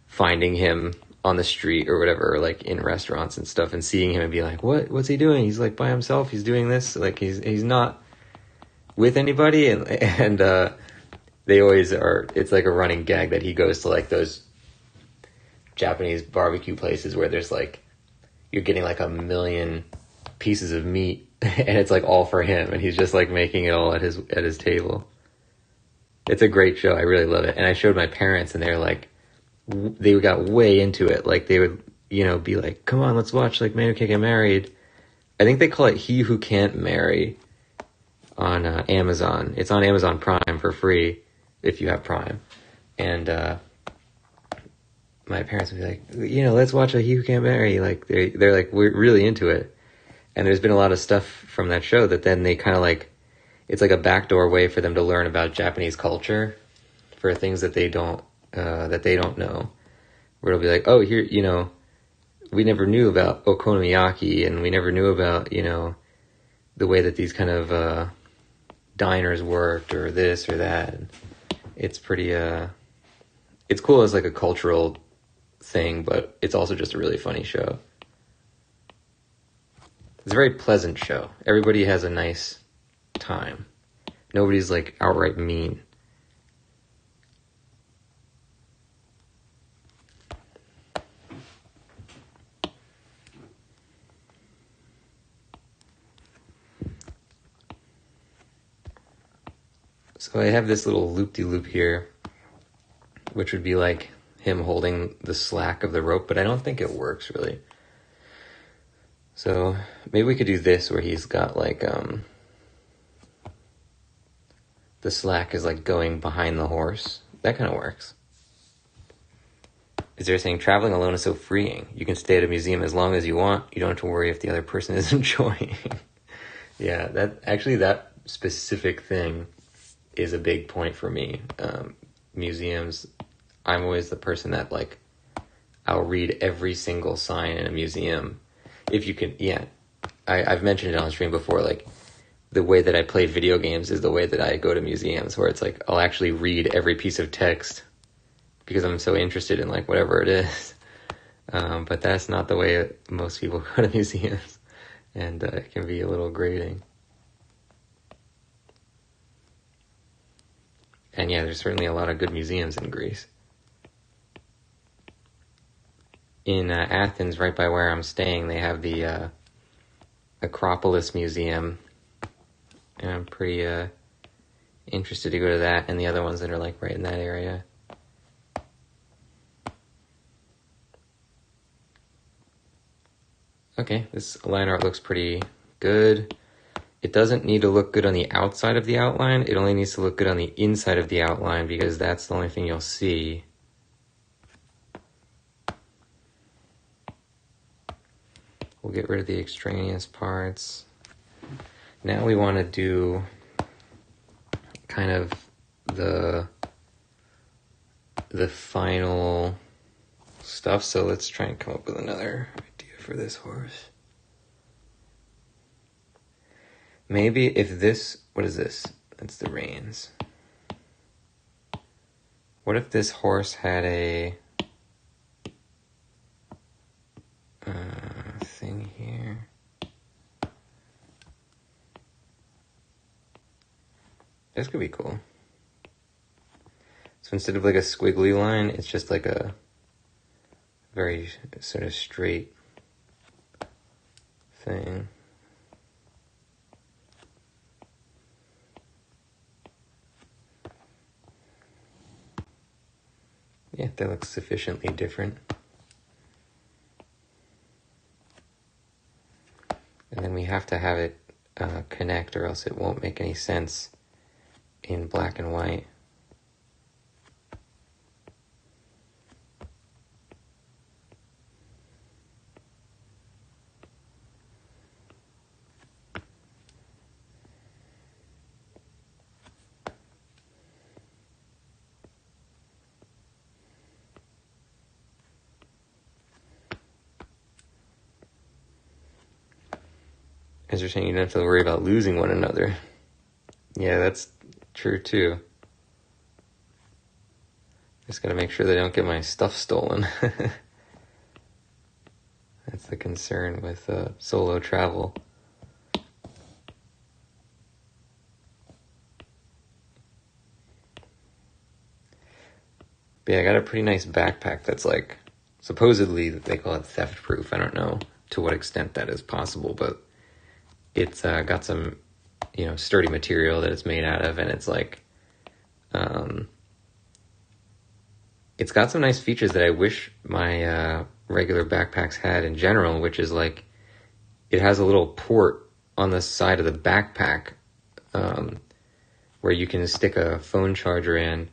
finding him on the street or whatever, or like in restaurants and stuff, and seeing him and be like, what's he doing? He's like by himself, he's doing this, like he's not with anybody, and they always are, it's like a running gag that he goes to like those Japanese barbecue places where there's like, you're getting like 1 million pieces of meat and it's like all for him, and he's just like making it all at his table. It's a great show. I really love it. And I showed my parents and they're like, they got way into it. Like they would, you know, be like, come on, let's watch like Man Who Can't Get Married. I think they call it He Who Can't Marry on Amazon. It's on Amazon Prime for free if you have Prime. And my parents would be like, you know, let's watch a He Who Can't Marry. Like they're like, we're really into it. And there's been a lot of stuff from that show that then they kind of like, it's like a backdoor way for them to learn about Japanese culture for things that they don't know. Where it'll be like, oh, here, you know, we never knew about okonomiyaki, and we never knew about, you know, the way that these kind of diners worked, or this or that. And it's pretty, it's cool as like a cultural thing, but it's also just a really funny show. It's a very pleasant show. Everybody has a nice time. Nobody's like outright mean. So I have this little loop-de-loop here, which would be like him holding the slack of the rope, but I don't think it works really. So maybe we could do this where he's got like, the slack is like going behind the horse. That kind of works. Is there saying traveling alone is so freeing? You can stay at a museum as long as you want. You don't have to worry if the other person is enjoying. Yeah, that specific thing is a big point for me. Museums, I'm always the person that like, I'll read every single sign in a museum. If you can, yeah. I've mentioned it on stream before, like, the way that I play video games is the way that I go to museums, where it's like I'll actually read every piece of text because I'm so interested in like whatever it is. But that's not the way most people go to museums, and it can be a little grating. And yeah, there's certainly a lot of good museums in Greece. In Athens, right by where I'm staying, they have the Acropolis Museum, and I'm pretty interested to go to that, and the other ones that are like right in that area. Okay, this line art looks pretty good. It doesn't need to look good on the outside of the outline. It only needs to look good on the inside of the outline, because that's the only thing you'll see. We'll get rid of the extraneous parts. Now we want to do kind of the final stuff. So let's try and come up with another idea for this horse. Maybe if this, what is this? That's the reins. What if this horse had a thing here? This could be cool. So instead of like a squiggly line, it's just like a very sort of straight thing. Yeah, that looks sufficiently different. And then we have to have it connect, or else it won't make any sense in black and white. As you're saying, you don't have to worry about losing one another. Yeah, that's true too. Just gotta make sure they don't get my stuff stolen. That's the concern with solo travel. But yeah, I got a pretty nice backpack that's like, supposedly they call it theft proof. I don't know to what extent that is possible, but it's got some, sturdy material that it's made out of, and it's like, it's got some nice features that I wish my regular backpacks had in general, which is like, it has a little port on the side of the backpack where you can stick a phone charger in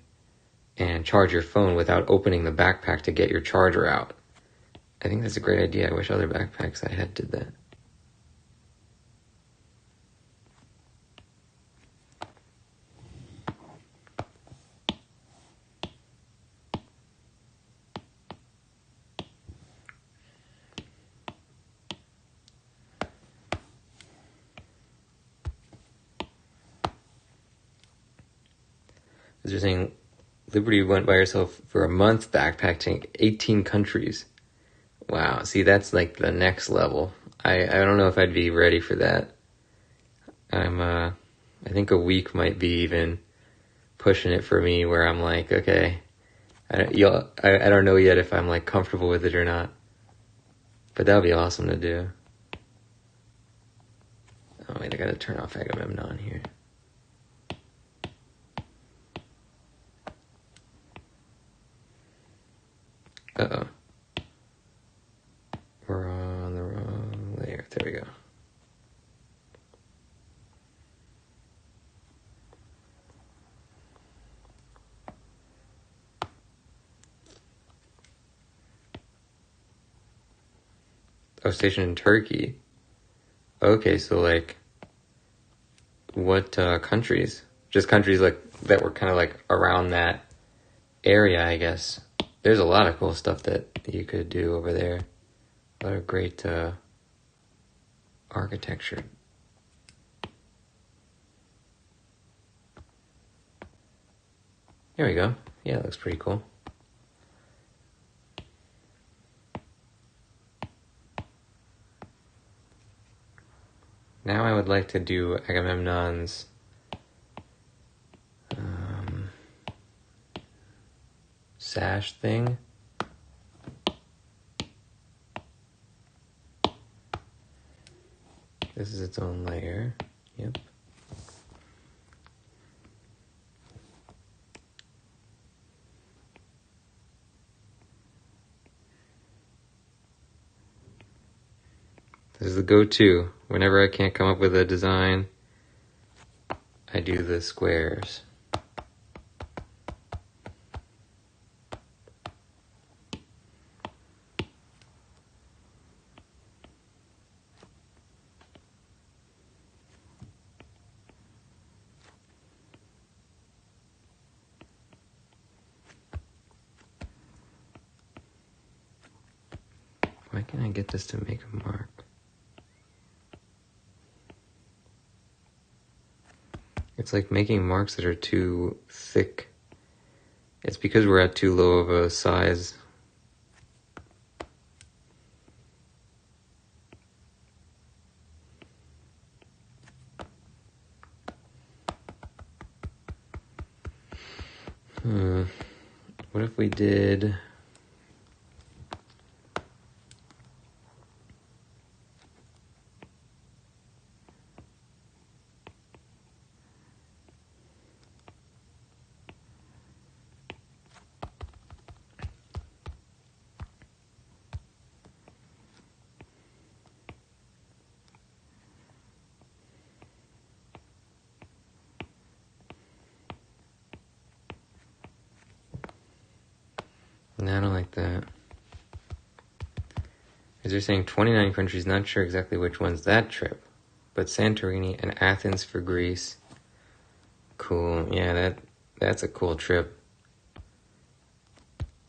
and charge your phone without opening the backpack to get your charger out. I think that's a great idea. I wish other backpacks I had did that. As you're saying, Liberty went by herself for a month backpacking 18 countries. Wow, see, that's like the next level. I don't know if I'd be ready for that. I think a week might be even pushing it for me, where I'm like, okay, I don't know yet if I'm like comfortable with it or not. But that would be awesome to do. Oh wait, I gotta turn off AGAMEMNON here. Uh-oh. We're on the wrong layer. There we go. Oh, stationed in Turkey. Okay, so like, what countries? Just countries like that were kind of like around that area, I guess. There's a lot of cool stuff that you could do over there. A lot of great architecture. There we go. Yeah, it looks pretty cool. Now I would like to do Agamemnon's sash thing. This is its own layer. Yep. This is the go-to. Whenever I can't come up with a design, I do the squares. Why can't I get this to make a mark? It's like making marks that are too thick. It's because we're at too low of a size. What if we did... No, I don't like that. As they're saying 29 countries, not sure exactly which one's that trip. But Santorini and Athens for Greece. Cool. Yeah, that's a cool trip.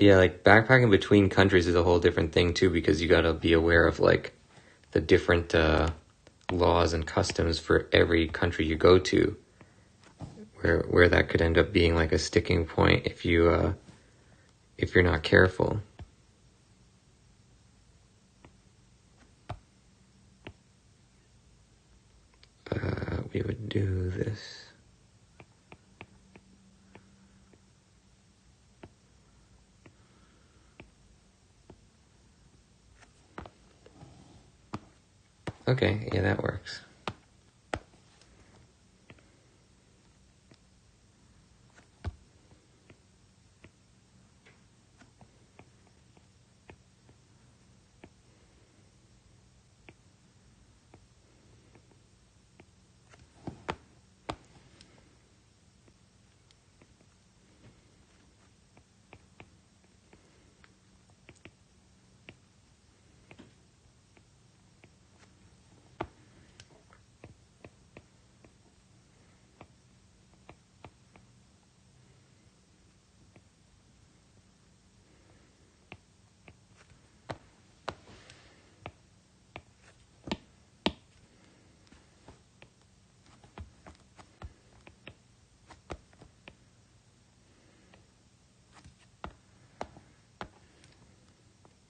Yeah, like backpacking between countries is a whole different thing too, because you gotta be aware of like the different laws and customs for every country you go to. Where that could end up being like a sticking point if you're not careful. We would do this. Okay, yeah, that works.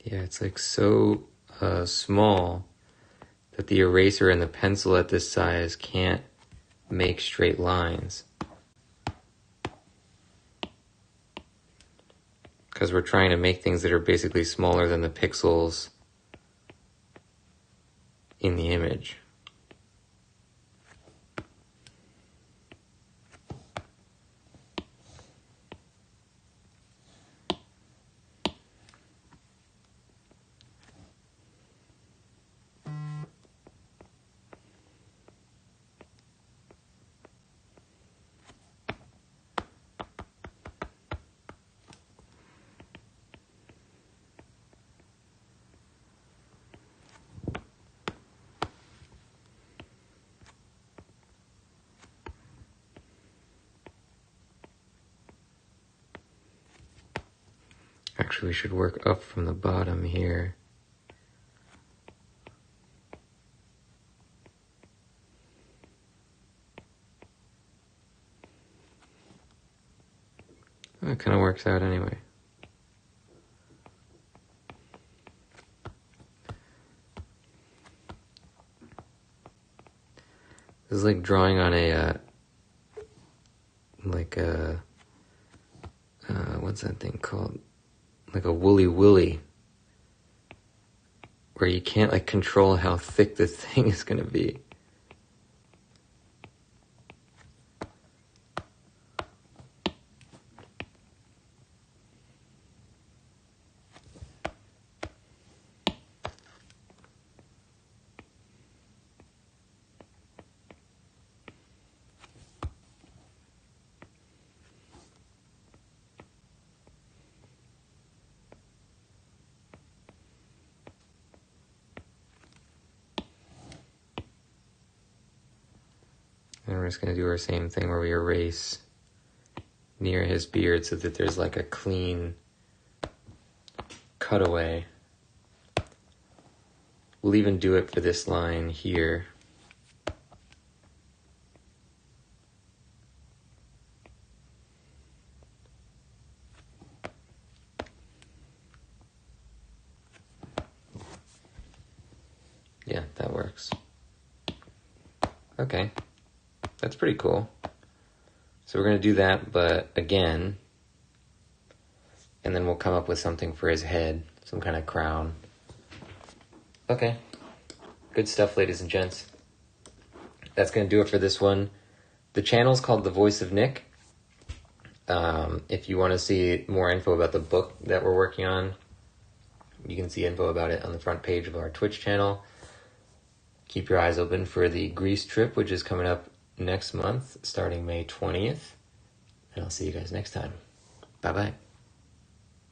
Yeah, it's like so small that the eraser and the pencil at this size can't make straight lines. Because we're trying to make things that are basically smaller than the pixels in the image. Actually, we should work up from the bottom here. It kind of works out anyway. This is like drawing on a, what's that thing called? Like a woolly willy, where you can't like control how thick this thing is going to be. And we're just going to do our same thing where we erase near his beard so that there's like a clean cutaway. We'll even do it for this line here. Yeah, that works. Okay. That's pretty cool. So we're going to do that, but again, and then we'll come up with something for his head, some kind of crown. Okay. Good stuff, ladies and gents. That's going to do it for this one. The channel's called The Voice of Nick. If you want to see more info about the book that we're working on, you can see info about it on the front page of our Twitch channel. Keep your eyes open for the Greece trip, which is coming up next month, starting May 20th. And I'll see you guys next time. Bye-bye.